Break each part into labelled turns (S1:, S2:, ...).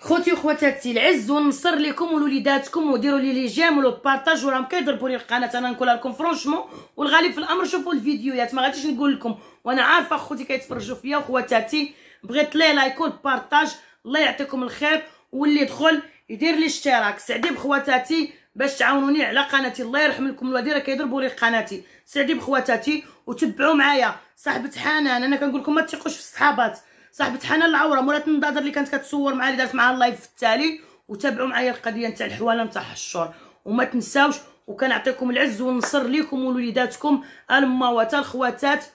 S1: خوتي وخواتاتي، العز والنصر لكم ولوليداتكم، وديروا لي جيم بارطاج، وراهم كيضربوا لي القناه. انا نقولها لكم فرونشمون، والغالب في الامر شوفوا الفيديوهات، ما غاديش نقول لكم، وانا عارفه خوتي كيتفرجوا فيا وخواتاتي. بغيت لي لايك وبارطاج، الله يعطيكم الخير. واللي يدخل يدير لي اشتراك. سعدي بخواتاتي باش تعاونوني على قناتي، الله يرحم لكم الوالدين راه كيضربوا لي قناتي. سعدي بخواتاتي وتبعوا معايا صاحبه حنان. انا كنقول لكم ما تثقوش في الصحابات. صاحبه حنان العوره مرات النضاضر اللي كانت كتصور معايا، اللي دارت معاها اللايف في التالي. وتابعوا معايا القضيه نتاع الحواله نتاع حشور، وما تنساوش. وكنعطيكم العز والنصر ليكم ولوليداتكم الاموات الخواتات.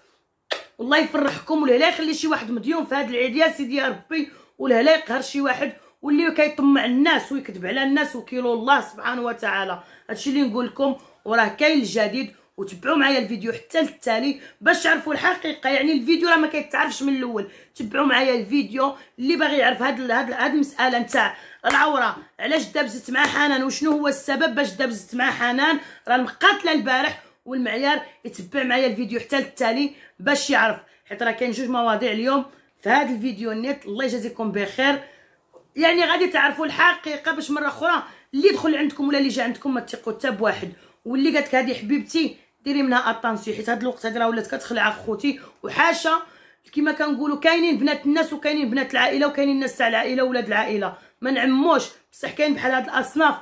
S1: والله يفرحكم، والهلا يخلي شي واحد مديون في هذا العيد يا سيدي يا ربي، والهلا يقهر شي واحد واللي كيطمع الناس ويكذب على الناس وكيلو الله سبحانه وتعالى. هادشي اللي نقول لكم، وراه كاين الجديد. وتبعوا معايا الفيديو حتى للتالي باش تعرفوا الحقيقه. يعني الفيديو راه ما كيتعرفش من الاول. تبعوا معايا الفيديو اللي باغي يعرف هاد المساله نتاع العوره، علاش دابزت مع حنان وشنو هو السبب باش دابزت مع حنان. راه مقاتله البارح والمعيار. يتبع معايا الفيديو حتى للتالي باش يعرف، حيت راه كاين جوج مواضيع اليوم في هذا الفيديو النت. الله يجازيكم بخير. يعني غادي تعرفوا الحقيقه باش مره اخرى اللي يدخل عندكم ولا اللي جا عندكم ما تثقوا حتى بواحد. واللي قالت لك هذه حبيبتي ديري منها اتونسيون، حيت هذا الوقت هذه راه ولات كتخلع اخوتي. وحاشا كما كنقولوا كاينين بنات الناس وكاينين بنات العائله وكاينين الناس تاع العائله وولاد العائله، ما نعموش. بصح كاين بحال هاد الاصناف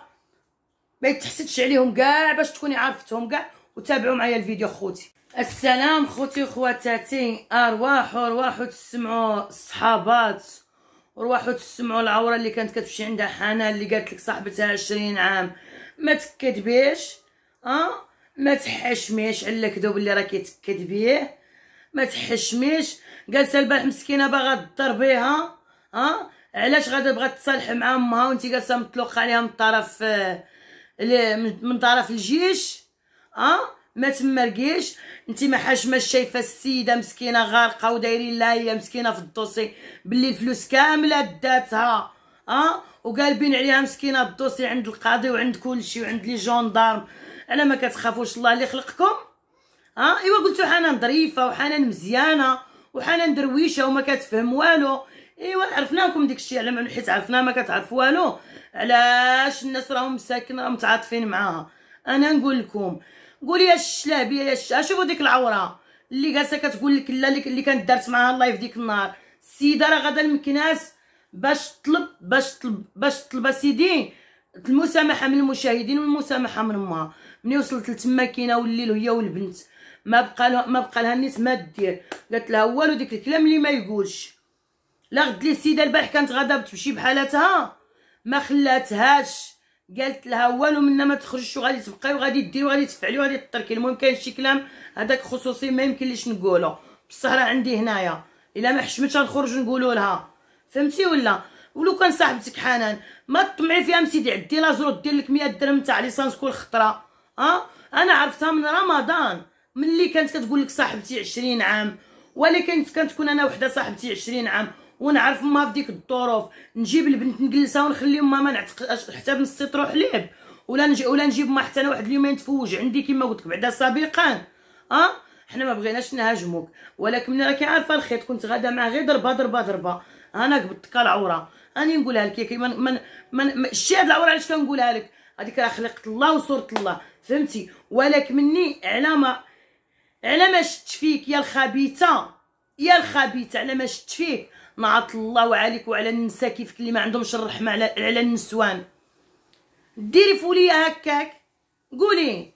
S1: ما يتحسدش عليهم كاع باش تكوني عرفتهم كاع. وتابعوا معايا الفيديو خوتي. السلام خوتي وخواتاتي، ارواحوا تسمعوا الصحابات، وروحوا تسمعوا العوره اللي كانت كتمشي عندها حنان اللي قالت لك صاحبتها 20 عام. ما تكذبيش، ما تحشميش على الكذوب اللي راكي تكذبيه. ما تحشميش. جالسه البارح مسكينه باغا تضربيها، علاش غادا بغات تصالح مع امها وانت جالسه مطلوق عليها من طرف الجيش. ما تمرقيش. انت ما حاشماش، شايفه السيده مسكينه غارقه ودايرين لها هي مسكينه في الدوسي باللي الفلوس كامله داتها، وقالبين عليها مسكينه الدوسي عند القاضي وعند كلشي وعند لي جوندارم. على ما كتخافوش الله اللي خلقكم. ايوا قلتو حنان ظريفه وحنان مزيانه وحنان درويشه وما كتفهم والو. ايوا عرفناكم داكشي، على ما حيت عرفنا ما كتعرف والو. علاش الناس راهم مساكن راهم متعاطفين معاها. انا نقول لكم، قولي يا الشلابيه يا شوفوا ديك العوره اللي جالسه كتقول لك لا اللي كانت دارت معاها اللايف ديك النهار. السيده راه غادا المكناس باش تطلب سيدي المسامحه من المشاهدين والمسامحه من امها. ملي وصلت لتما كاينه والليل وهي والبنت ما بقى لها نيت ما دير. قالت لها والو ديك الكلام اللي ما يقولش. لا غد لي السيده البارح كانت غادا تمشي بحالتها ما خلاتهاش. قالت لها والو منا ما تخرجش وغادي تبقاي وغادي ديري وغادي تفعلي وغادي تتركي. المهم كاين شي كلام هذاك خصوصي ما يمكنليش نقولو، بصح راه عندي هنايا الا ما حشمتش غنخرج نقولوا لها، فهمتي ولا؟ ولو كان صاحبتك حنان ما تطمعي فيها مسيدي عدي لازروط دير لك 100 درهم تاع ليسانس كل خطره. انا عرفتها من رمضان ملي كانت كتقول لك صاحبتي 20 عام، ولكن كنتكون انا وحده صاحبتي 20 عام ونعرف امها في ديك الظروف. نجيب البنت نجلسها ونخلي امها ما نعتقش حتى بنص لتر حليب، ولا نجيب امها حتى انا واحد اليومين تفوج عندي كما قلت لك بعدا سابقا. حنا ما بغيناش نهاجموك، ولكن ملي راكي عارفه الخيط كنت غادا معاه غير ضربه. انا قبضتك العوره، اني نقولها لك كيما شتي هاد العوره علاش كنقولها لك؟ هذيك راه خلقه الله وصوره الله، فهمتي؟ ولكن مني على ما شت فيك يا الخبيثه على ما شت فيك نعط الله عليك وعلى النساء كيفك اللي ما عندهمش الرحمه على النسوان. ديري فوليه هكاك، قولي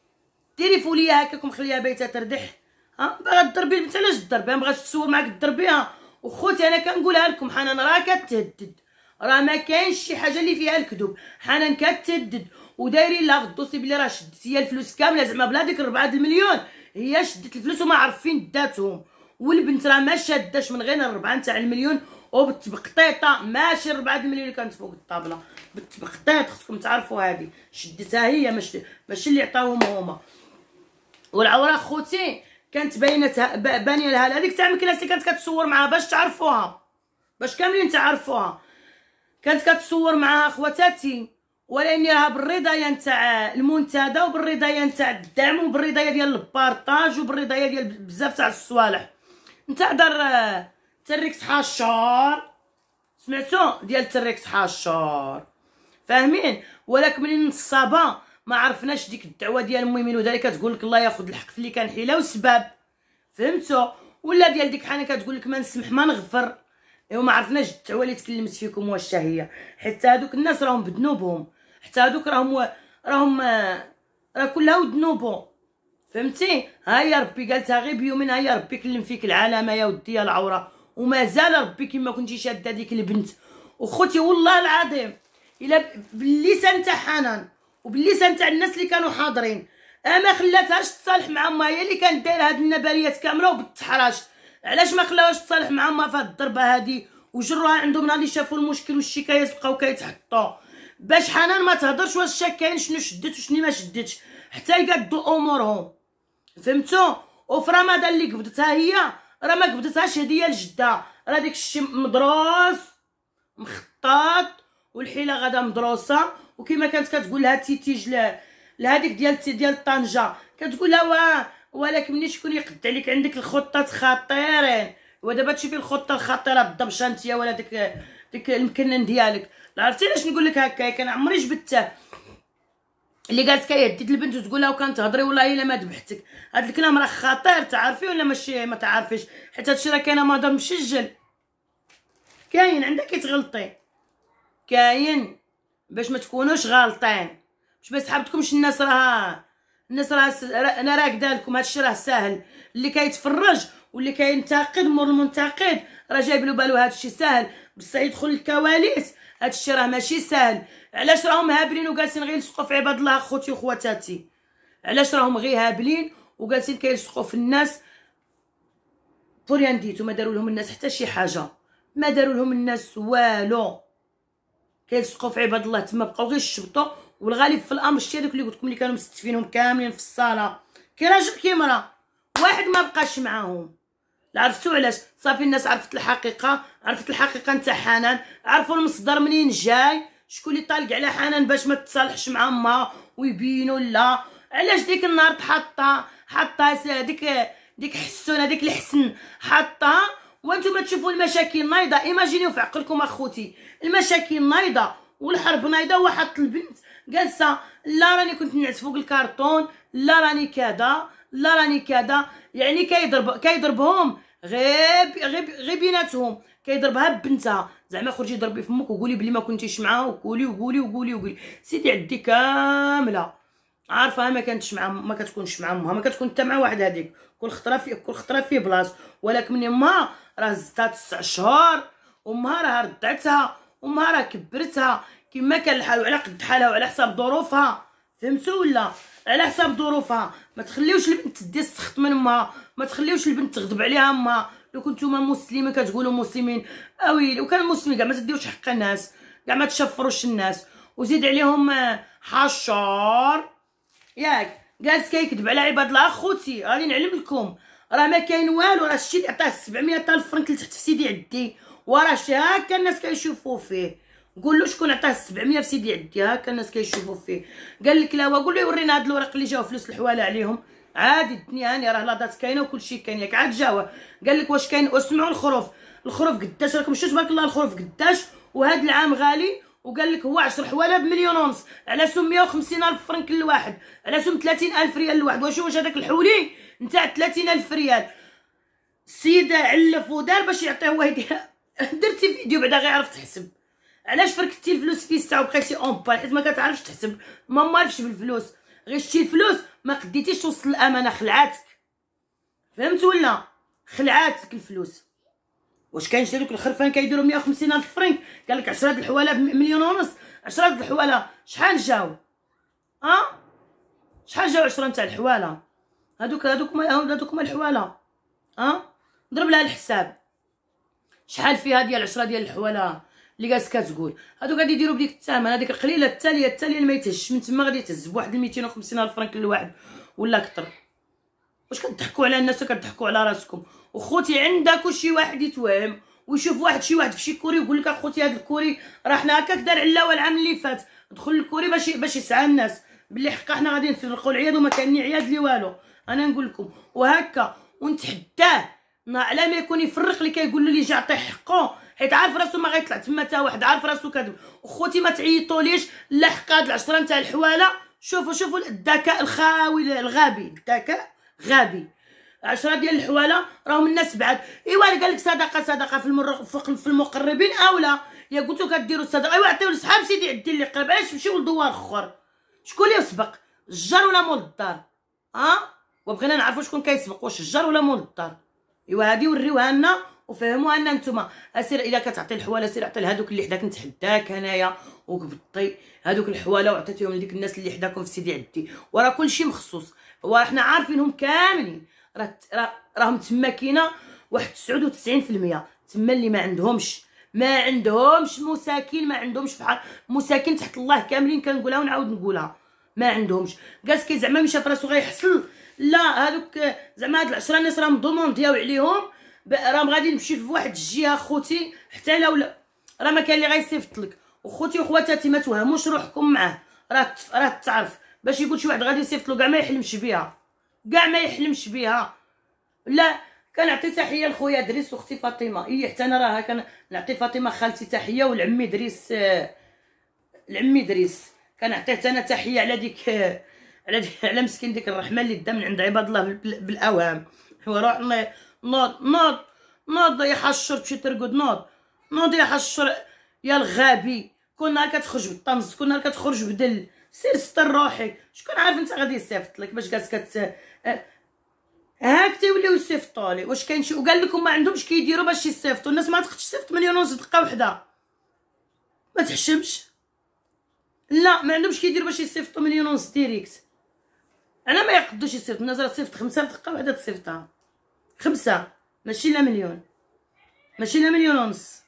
S1: ديري فوليه هكاك ومخليها بيتها تردح. باغا تضربي البنت علاش تضربيها؟ ما بغاتش تصور معاك تضربيها. وخوتي انا كنقولها لكم حنان راه كتهدد، راه ما كاينش شي حاجه اللي فيها الكذوب. حنان كتهدد ودايرين لها في الدوسي بلي راه شدت هي الفلوس كامله زعما بلا ديك 4 المليون. هي شدت الفلوس وما عارفين داتهم، والبنت راه ما شاداش من غير 4 نتاع المليون وبتبقطيطه. ماشي 4 المليون اللي كانت فوق الطابله، بتبقطيط خصكم تعرفوا. هذه شدتها هي ماشي اللي عطاوهم هما. والعوره خوتي كانت بانيه لها هذيك تاع المكناس اللي كانت كتصور معاها باش تعرفوها، باش كاملين تعرفوها. كانت كتصور معاها خواتاتي، ولاني راها بالرضايه نتاع المنتدى وبالرضايه نتاع الدعم وبالرضايه ديال البارطاج وبالرضايه ديال بزاف تاع الصوالح نتاع دار تريكس حشار سمعتو ديال تريكس حاشور، فاهمين؟ ولكن من النصابه ما عرفناش ديك الدعوه ديال المؤمن وذلك كتقول لك الله ياخذ الحق في اللي كان حيله وسباب، فهمتوا؟ ولا ديال ديك حنا كتقول لك ما نسمح ما نغفر. ايوا ما عرفناش الدعوه اللي تكلمت فيكم واش هي، حتى هادوك الناس راهم بذنوبهم، حتى هادوك راهم راه كلها وذنوبهم، فهمتي؟ ها يا ربي قالتها غير بيومين، ها يا ربي كلم فيك العلامه يا ودي يا العوره، ومازال ربي كما كنتي شاده ديك البنت. وخوتي والله العظيم الا باللسان تاع حنان وباللسان تاع الناس اللي كانوا حاضرين ما خلاتهاش تصالح مع امها، هي اللي كانت دايره هاد النباليات كامله وبالتحراش. علاش ما خلاوهاش تصالح مع امها في هاد الضربه هادي وجروها عندهم نهار اللي شافوا المشكل والشكايات بقاو كيتحطوا باش حنان ما تهضرش واش شاكين شنو شدت وشنو ما شدتش حتى يقادوا امورهم، فهمتوا؟ وفي رمضان اللي قبضتها هي راه ما قبضتهاش هديه لجدها، راه داك الشيء مدروس مخطط والحيله غادا مدروسه. وكما كانت كتقول لها تيتيج لهاديك ديال طنجه كتقول لها ولكن ملي شكون يقد عليك عندك الخطات خطيرين، ودابا تشوفي الخطه الخطيره الضبشه نتيا ولا ديك المكنن ديالك. عرفتي علاش نقول لك هكا؟ كان عمري جبدته اللي قالت كيهدد البنت وتقول لها وكان تهضري والله الا ما ذبحتك. هاد الكلام راه خطير، تعرفي ولا ماشي ما تعرفيش؟ حيت هادشي راه كاين مهضر مسجل، كاين عندك كتغلطي، كاين باش ما تكونوش غالطين، باش ما يسحبتكمش الناس. انا راكده لكم هادشي راه ساهل، اللي كيتفرج واللي كينتقد مور المنتقد راه جايب له بالو هادشي ساهل، بصح يدخل الكواليس هادشي راه ماشي ساهل. علاش راهم هابلين وجالسين غير يلصقوا في عباد الله اخوتي وخواتاتي؟ علاش راهم غير هابلين وجالسين كيلصقوا في الناس بوريان ديتو؟ ما داروا لهم الناس حتى شي حاجه، ما داروا لهم الناس والو، كيلصقوا في عباد الله تما بقاو غير يشبطوا. والغالب في الامر شتي هذوك اللي قلت لكم اللي كانوا مستفينهم كاملين في الصاله كي راجل كي مرا واحد ما بقاش معاهم. عرفتوا علاش؟ صافي الناس عرفت الحقيقه، عرفت الحقيقه نتاع حنان، عرفوا المصدر منين جاي، شكون اللي طالق على حنان باش ما تتصالحش مع امها ويبينوا لا. علاش ديك النهار حطها ديك حسونه ديك الحسن حطها وانتم تشوفوا المشاكل نايضه. ايماجينيو في عقلكم اخوتي المشاكل نايضه والحرب نايضه وحط البنت جالسه لا راني كنت نعس فوق الكرتون، لا راني كذا، لا راني كذا. يعني كيضربهم غير بيناتهم، كيضربها ببنتها. زعما خرجي ضربي فمك وقولي بلي ما كنتيش معاه، وقولي سيدي عدي كامله عارفه ما كانتش مع ما كتكونش مع امها، ما كتكون حتى مع واحد هذيك كل خطره في بلاصه. ولكن من امها راه زدتها 9 شهور، امها راه ردعتها، امها راه كبرتها كما كان الحال وعلى قد حالها وعلى حساب ظروفها، فهمتوا ولا؟ على حساب ظروفها. ما تخليوش البنت تدي السخط من امها، ما تخليوش البنت تغضب عليها امها. لو كنتوما مسلمين كتقولوا مسلمين اويلي، وكان مسلمين كاع ما تديوش حق الناس، كاع ما تشفروش الناس. وزيد عليهم حشار ياك جالس كيكذب على عباد الله. اخوتي غادي نعلم لكم راه ما كاين والو، راه الشيء اللي عطاه 700,000 فرنك لتحت في سيدي عدي، وراه شي هكا الناس كيشوفوا فيه. قول له شكون عطاه 700 في سيدي عدي، هكا الناس كيشوفوا فيه. قال لك لا، وقول له يورينا هاد الورق اللي جاو فلوس الحواله عليهم. عادي الدنيا هانيه، راه لاضات كاينه وكلشي كاين. ياك عاد جاوا قال لك واش كاين؟ واسمعوا الخروف قداش راكم شفتوا تبارك الله الخروف قداش، وهاد العام غالي. وقال لك هو 10 حواله بمليون ونص، على سوم 150,000 فرنك لواحد، على سوم 30,000 ريال لواحد. واش هذاك الحولي نتاع 30,000 ريال السيد علف ودار باش يعطيه هو يدير. درتي فيديو بعدا غير عرفت تحسب. علاش فركتي الفلوس في الساعه وبقيتي اون بال؟ حيت ما كتعرفش تحسب، ما مالفش بالفلوس، غير شتي الفلوس ما قديتيش توصل الامانه، خلعاتك. فهمت ولا؟ خلعاتك الفلوس. واش كاين شي دوك الخرفان كيديروا 150,000 فرنك؟ قال لك 10 د الحواله بمليون ونص. 10 د الحواله شحال جاو؟ شحال جاو 10 نتاع الحواله؟ هادوك ما الحواله. ضرب لها الحساب شحال فيها ديال 10 ديال الحواله اللي جالس كتقول. هادو غادي يديروا بديك الثمن، هذيك القليله التاليه اللي ما يتهش من تما غادي يتهز بواحد 250,000 فرنك لواحد ولا اكثر. واش كتضحكوا على الناس كتضحكوا على راسكم؟ وخوتي عندك شي واحد يتوهم ويشوف شي واحد في شي كوري ويقول لك اخوتي هذا الكوري راه حنا هكاك دار علاوه العام اللي فات، دخل الكوري باش يسعى الناس باللي حقا حنا غادي نفرقوا العياد وما كاين ني عياد لي والو. انا نقول لكم وهكا ونتحداه على ما يكون يفرق اللي كيقول له اللي جا عطيه حقه، حيت عارف راسو ما غيطلع تما حتى واحد، عارف راسو كذب. وخوتي ما تعيطوليش لا حق هاد العشره نتاع الحواله. شوفوا الذكاء الخاوي الغبي، الذكاء غبي. 10 ديال الحواله راهم الناس بعاد. ايوا قال لك صدقه في المقربين اولى. يا قلتو كديروا الصدقه ايوا عطيو لصحاب سيدي عدي اللي قرب، علاش تمشيو لدوار اخر؟ شكون اللي يسبق، الجار ولا مول الدار؟ وبغينا نعرفوا شكون كيسبق، واش الجار ولا مول الدار؟ ايوا هادي وريوها لنا وفهموها لنا نتوما. اسير الا كتعطي الحواله سير عطي لهادوك اللي حداك، نتحداك انايا وكبطي هادوك الحواله وعطيتيهم لديك الناس اللي حداكم في سيدي عدي، وراه كلشي مخصوص، وحنا عارفينهم كاملين. راهم تما كاينه واحد 99% تما اللي ما عندهمش مساكين، ما عندهمش فحال مساكين تحت الله كاملين. كنقولها ونعاود نقولها، ما عندهمش. كاسكي زعما مشى في راسو غيحصل، لا هادوك زعما هاد 10 ناس راهم دوموندياو عليهم، راهم غادي نمشي في واحد الجهه خوتي حتى لو راه ما كاين اللي غيصيفط لك. وخوتي وخواتاتي ما توهموش روحكم معاه، راه تعرف باش يقول شي واحد غادي يصيفط له كاع ما يحلمش بها، لا. كنعطي تحيه لخويا دريس واختي فاطمه. حتى انا راه كنعطي فاطمه خالتي تحيه، والعمي دريس كنعطيه حتى انا تحيه على ديك على مسكين ديك الرحمه اللي دا من عند عباد الله بالاوهام. روح نوض يا حشر تمشي ترقد، نوض يا حشر يا الغبي. كل نهار كتخرج بالطنز، كل نهار كتخرج بدل، سير ستر روحك. شكون عارف انت غادي يصيفط لك باش جالس هاك تيوليو يصيفطوا لي. واش كاين شي وقال لكم ما عندهمش كيديروا باش يصيفطوا الناس؟ ما تقدش تصيفط 1,000,000 دقه وحده، ما تحشمش. لا ما عندهمش كيديروا باش يصيفطوا 1,000,000 ديريكت. انا ما يقدوش يصيفط. الناس راه تصيفط 5 دقه وحده تصيفطها 5، ماشي لا مليون، ماشي لا 1,000,000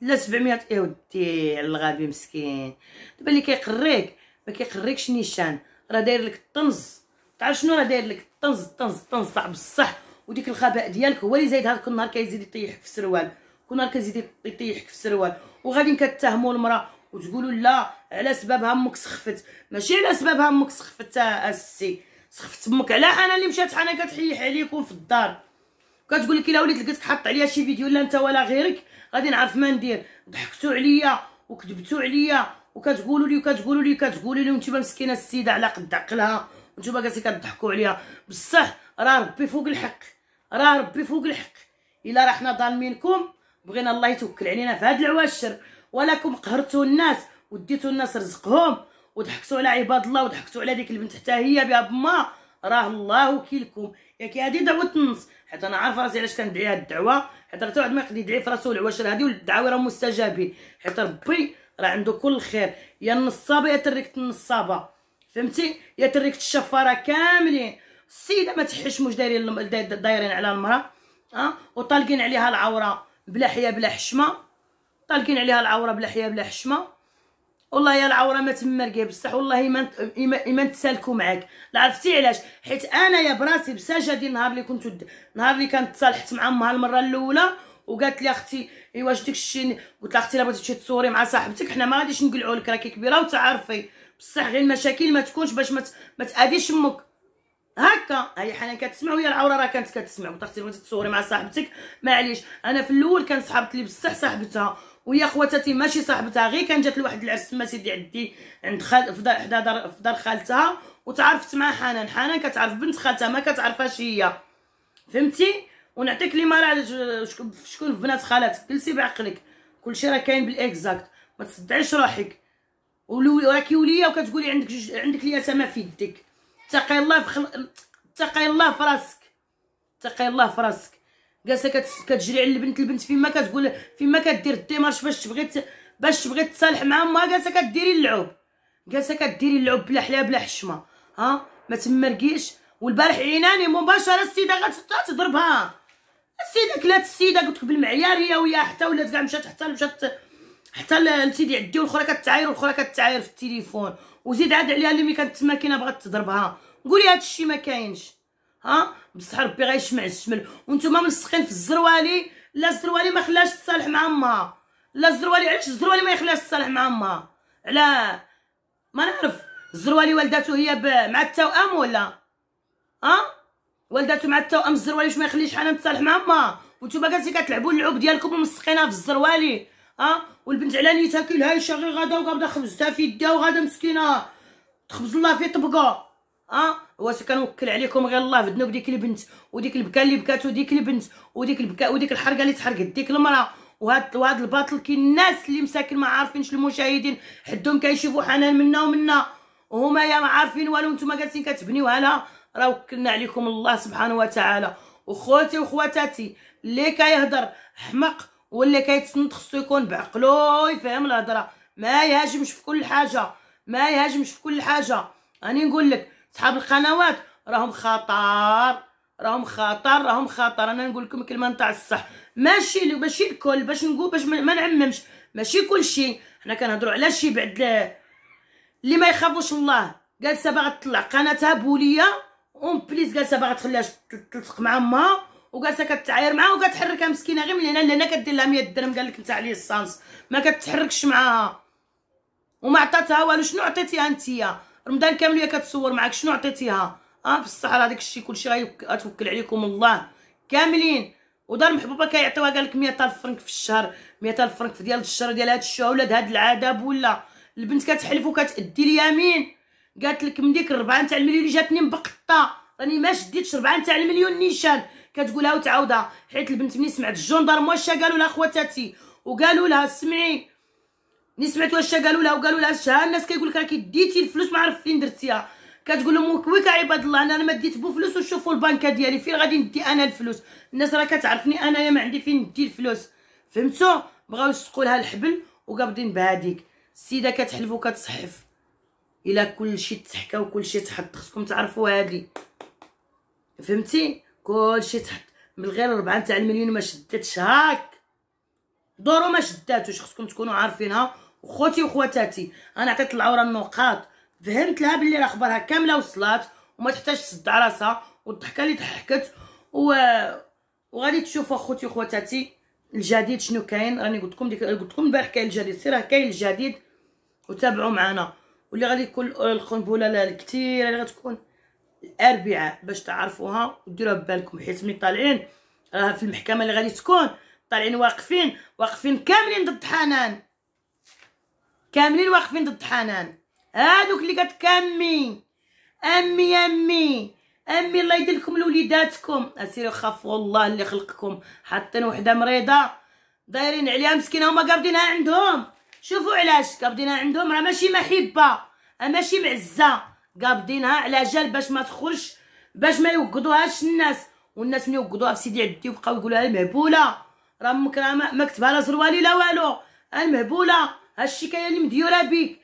S1: لا 700. يا ودي على الغبي مسكين. دابا اللي كيقريك ما كيقريكش نيشان، راه داير لك الطنز. تعرف شنو راه داير لك؟ الطنز تاع بصح. وديك الغباء ديالك هو اللي زايد هذا. كل نهار كيزيد يطيحك في السروال، كل نهار كيزيد يطيحك في السروال. وغادي كتهموا المراه وتقولوا لا على سببها امك سخفت. ماشي على سببها امك سخفت السي، سخفت امك على حنا اللي مشات حنا كتحيح عليكم في الدار. كتقول لك الا وليت لقيتك حاط عليا شي فيديو لا انت ولا غيرك غادي نعرف ما ندير. ضحكتوا عليا وكذبتوا عليا وكتقولوا لي وانتما مسكينه السيده على قد عقلها وانتما جالسين كتضحكوا عليها. بصح راه ربي فوق الحق، الا راه حنا ظالمينكم بغينا الله يتوكل علينا في هاد العواشر. ولكم قهرتوا الناس وديتوا الناس رزقهم وضحكتوا على عباد الله وضحكتوا على ديك البنت حتى هي بها بما. راه الله وكيلكم. ياك هادي دعوه النص، حيت انا عارفه راسي علاش كندعي هاد الدعوه، حيت راه حتى واحد ما يقدر يدعي في راسو العواشر هادي، والدعاوي راه مستجابين، حيت ربي راه عنده كل خير. يا النصابه يا تركت النصابه، فهمتي؟ يا تركت الشفاره كاملين. السيده ما تحشموش دايرين على المراه وطالقين عليها العوره بلا حياه بلا حشمه، طالقين عليها العوره بلا حياه بلا حشمه. والله يا العوره ما تمرقيه بصح. والله ما نتسالكوا معاك. لا عرفتي علاش؟ حيت انا يا براسي بسجدي نهار اللي كانت تصالحت مع امها المره الاولى وقالت لي اختي واش داك الشيء، قلت لها اختي لا بغيتي تمشي تصوري مع صاحبتك حنا ما غاديش نقلعوا لك، راكي كبيره وتعرفي، بصح غير المشاكل ما تكونش باش ما تاذيش امك. هكا هي حنا كتسمع وهي العوره راه كانت كتسمع. قلت اختي بغيتي تصوري مع صاحبتك معليش. انا في الاول كان صحابت لي بصح صاحبتها وهي خواتاتي ماشي صاحبتها، غير كان جات لواحد العرس تما سيدي عندي عند في دار خالتها وتعرفت مع حنان كتعرف بنت خالتها ما كتعرفهاش هي، فهمتي؟ ونعطيك لي مرا شكون في بنات خالاتك، جلسي بعقلك، كلشي راه كاين بالاكزاكت، ما تصدعيش روحك. وراكي وليه وكتقولي عندك اليتامى في يدك. اتقي الله في راسك، جالسه كتجري على البنت فيما كتقول فيما كدير الديمارش باش تبغي تصالح مع امها، جالسه كديري اللعب بلا حلا بلا حشمه. ما تمرقيش. والبارح عيناني مباشره السيده غتضربها. السيده كلات السيده قلت لك بالمعيار هي ويا حتى ولات كاع مشات حتى لسيدي عدي، والاخرى كتعاير في التليفون، وزيد عاد عليها اللي ملي كانت تما كاينه بغات تضربها. قولي هادشي ما كاينش. بصح ربي غيشمع الشمل. وانتم ملصقين في الزروالي. لا الزروالي ما خلاش تصالح مع امها. لا الزروالي علاش الزروالي ما يخلاش تصالح مع امها؟ علاه ما نعرف. الزروالي والداتو هي مع التوأم ولا والداتو مع التوأم. الزروالي واش ما يخليش حنان تصالح مع امها؟ وانتوما جالسين كتلعبوا اللعب ديالكم ومسقينها في الزروالي. والبنت على نيتها كيلهايشه غير غدا وقابضه خبزتها في يدها وغادا مسكينه تخبز الله في طبقه. واش كنوكل عليكم غير الله في ذنوب ديك البنت وديك البكا اللي بكات وديك البنت وديك البكا وديك الحرقه اللي تحرقت ديك المراه وهاد الباطل. كاين الناس اللي مساكن ما عارفينش، المشاهدين حدهم كيشوفوا حنان منا ومنا وهما يا ما عارفين والو، نتوما جالسين كتبنيوها لها. راه وكلنا عليكم الله سبحانه وتعالى. وخوتي وخواتاتي اللي كيهضر حمق واللي كيتصنت خصو يكون بعقلو يفهم الهضره، ما يهاجمش في كل حاجه، ما يهاجمش في كل حاجه. راني نقول لك صحاب القنوات راهم خطر، راهم خطر، راهم خطر. انا نقول لكم كلمه نتاع الصح، ماشي الكل، باش نقول باش ما نعممش، ماشي كل شيء. حنا كنهضروا على شي بعد اللي ما يخافوش الله. جالسه باغا تطلع قناتها بوليه اون بليس، جالسه باغا تخليها تلصق مع امها وجالسه كتعاير معاها وكتحركها مسكينه غير من هنا كدير لها 100 درهم. قال لك انت عليه السانس ما كتحركش معاها وما عطاتها والو. شنو عطيتيها نتيا رمضان كامل وهي كتصور معاك؟ شنو عطيتيها؟ بصح راه داك الشيء كلشي غتوكل عليكم الله كاملين. ودار محبوبه كيعطيوها قال لك 100,000 فرنك في الشهر، 100,000 فرنك في ديال الشهر ديال هاد الشهر ولا هاد العذاب. ولا البنت كتحلف وكتادي اليمين قالت لك من ديك الربعه نتاع المليون اللي جاتني مبقطه راني ما شديتش ربعه نتاع المليون نيشان. كتقولها وتعاودها حيت البنت ملي سمعت الجندرم واش قالوا لها خواتاتي وقالوا لها سمعي، ملي سمعت واش قالوا لها وقالوا لها شها الناس كيقول لك راكي ديتي الفلوس ما عرف فين درتيها. كتقول لهم وكويك عباد الله انا ما ديت بو فلوس وشوفوا البنكه ديالي فين غادي ندي انا الفلوس. الناس راه كتعرفني انايا ما عندي فين ندي الفلوس. فهمتوا؟ بغاو يسقوا لها الحبل وقابضين بهاديك السيده كتحلف وكتصحف. الا كلشي تحكى وكلشي تحط خصكم تعرفوا هادي، فهمتي؟ كلشي تحط من غير 4 تاع المليون ما شدتش هاك دورو ما شداتوش، خصكم تكونوا عارفينها. وخوتي وخواتاتي انا عطيت العوره النقاط، فهمت لها باللي راه خبرها كامله وصلات وما تحتاجش تصدع راسها. والضحكه اللي ضحكت وغادي تشوفوا خوتي وخواتاتي الجديد شنو كاين. راني قلت لكم البارح كاين الجديد، سير راه كاين الجديد وتابعوا معنا. واللي غادي يكون القنبله الكثيره اللي غتكون الاربعاء باش تعرفوها وديروها ببالكم، حيت ملي طالعين راه في المحكمه اللي غادي تكون طالعين واقفين كاملين ضد حنان، كاملين واقفين ضد حنان. هادوك اللي كتكمي امي الله يدير لكم لوليداتكم. اسيروا خافوا الله اللي خلقكم. حاطين وحده مريضه دايرين عليها مسكينه هما قابضينها عندهم. شوفوا علاش قابضينها عندهم، راه ماشي محبه ماشي معزه، قابضينها على جال باش ما تخرج، باش ما يوقدوهاش الناس. والناس ملي يوقدوها في سيدي عدي وبقاو يقولوا لها المهبوله راه امك راه ما كتبها لا زروالي لا والو، المهبوله هالشكايه اللي مديوره بيك.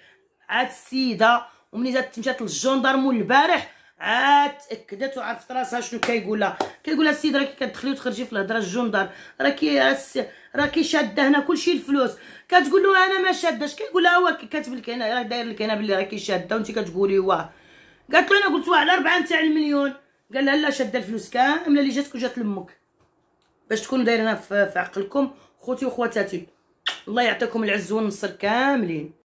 S1: عاد السيده ومني مشات للجندرمون البارح عاد تاكدت وعرفت راسها شنو كيقولها. كيقولها السيد راكي كتدخلي وتخرجي في الهضره الجندر، راكي شاده هنا كلشي الفلوس. كتقول له انا ما شاداش، كيقول لها هو كاتب لك هنا راه داير لك هنا بلي راكي شاده وانت كتقولي واه. قالت له انا قلت على 4 تاع المليون. قال لها لا شاده الفلوس كامله اللي جاتك وجات لامك. باش تكونوا دايرينها في عقلكم خوتي وخواتاتي. الله يعطيكم العز والنصر كاملين.